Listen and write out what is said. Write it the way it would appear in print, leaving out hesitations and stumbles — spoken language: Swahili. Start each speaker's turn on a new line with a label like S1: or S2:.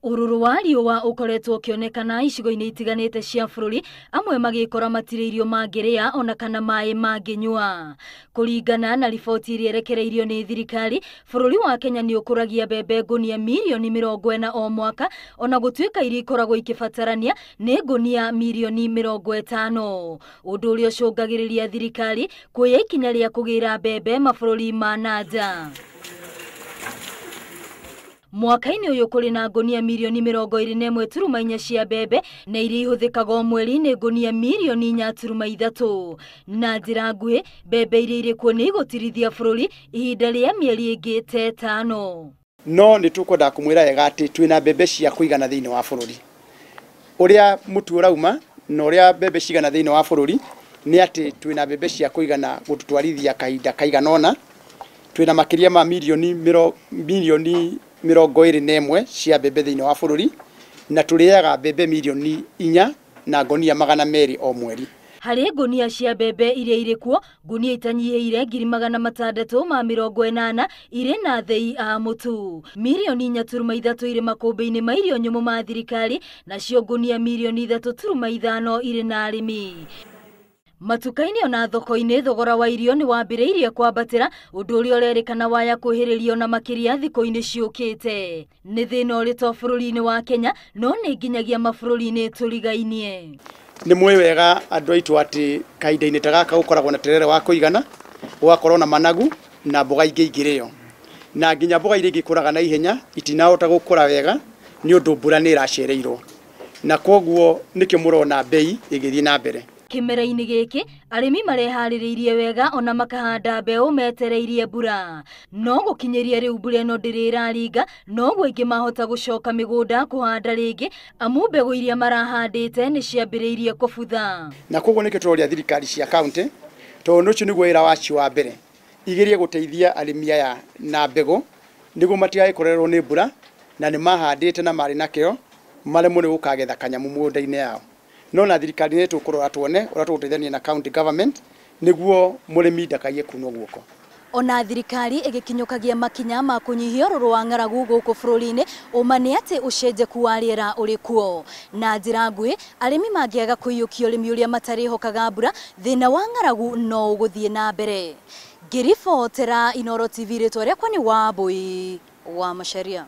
S1: Ururu wa riũa ukoretwo ukionekana icigo-inĩ itiganĩte cia bũrũri, amwe magĩkora matirĩ irio mangĩrĩa ona kana maĩ mangĩnyua. Kuringana na riboti iria irekereirio nĩ thirikari, bũrũri wa Kenya nĩ ũkũragia mbembe ngunia milioni 40 o mwaka, ona gutuika iria ikoragwo ikibatarania nĩ ngunia milioni 50. Ũndũ ũrĩa ũcũngagĩrĩria thirikari kuoya ikinya rĩa kũgĩra mbembe mabũrũri ma nanja. Mwaka-inĩ ũyũ kũrĩ na ngunia milioni 21.4 cia mbembe na iria ihũthĩkaga o mweri nĩ ngunia milioni 4.3. Na njĩra nguhĩ, mbembe iria irĩ kuo nĩ igũtirithia bũrũri ihinda rĩa mĩeri ĩngĩ ta 5.
S2: No nĩ tũkwenda kũmwĩra wega atĩ twĩna mbembe cia kũigana thĩinĩ wa bũrũri. Ũrĩa mũtu ũrauma na ũrĩa mbembe cigana thĩinĩ wa bũrũri nĩ atĩ twĩna mbembe cia kũigana gũtũtwarithia kahinda kaigana ũna. Twĩna makiria ma milioni 21 cia mbembe thĩinĩ wa bũrũri, na tũrĩaga mbembe milioni 4 na ngonia 200 o mweri.
S1: Harĩ ngunia cia mbembe iria irĩ kuo, ngunia itanyihĩire 680,080 irĩ na thei a mũtu. Milioni 4.3 irĩ makũmbĩ-inĩ ma irio nyũmũ ma thirikari, nacio ngunia milioni 3.5 irĩ na arĩmi. Matuka-inĩ ona thoko-inĩ thogora wa irio nĩ wambĩrĩirie kwambatira, ũndũ ũrĩa ũrerĩkana waya kuhĩrĩrio na makiria thikũ-inĩ ciũkĩte. Nĩ thĩna ũrĩ to bũrũri-inĩ wa Kenya, no nĩ nginyagia mabũrũri-inĩ tũrigainie.
S2: Nĩ mwĩ wega andũ aitũ atĩ kahinda-inĩ ta gaka gũkoragwo na terere wa kũigana, gũgakorwo na managu na mboga ingĩ ingĩrĩo. Na nginya mboga iria ingĩkũraga na ihenya itinahota gũkũra wega nĩ ũndũ mbura nĩ ĩracereirwo. Na koguo nĩkĩo mũrona bei ĩgĩthiĩ na mbere.
S1: Kĩmera-inĩ gĩkĩ, arĩmi mareharĩrĩirie wega ona makahanda mbeũ metereirie mbura. No gũkinyĩria rĩu mbura ĩno ndĩrĩ ĩraringa, noguo aingĩ mahota gũcoka mĩgũnda kũhanda rĩngĩ, amu mbegũ iria marahandĩte nĩ ciambĩrĩirie kũbutha.
S2: Na koguo nĩkĩo tũroria thirikari cia kaunti, tondũ ũcio nĩguo wĩra wacio wa mbere. Igerie gũteithia arĩmi aya na mbegũ, nĩguo matigagĩkorerwo nĩ mbura, na nĩ mahandĩte na marĩ na kĩo, maremwo nĩ gũkagetha kanyamu mũgũnda-inĩ yao. No na thirikari nĩ tũkũrora tuone ũrĩa tũgũteithania na county government nĩguo mũrĩmi ndakaige kunwo guoko.
S1: Ona thirikari ĩgĩkinyũkagia makinya ma kũnyihia ũrũrũ wa ng'aragu gũkũ bũrũri-inĩ, ũma nĩ atĩ ũcenjeku wa rĩera ũrĩ kuo. Na njĩra nguhĩ, arĩmi mangĩaga kũiyũkia ũrĩmi ũrĩa matarĩhokaga mbura, thĩna wa ng'aragu no ũgũthiĩ na mbere. Ngĩribotera Inooro TV, rĩtwa rĩakwa nĩ Wambui wa Macharia.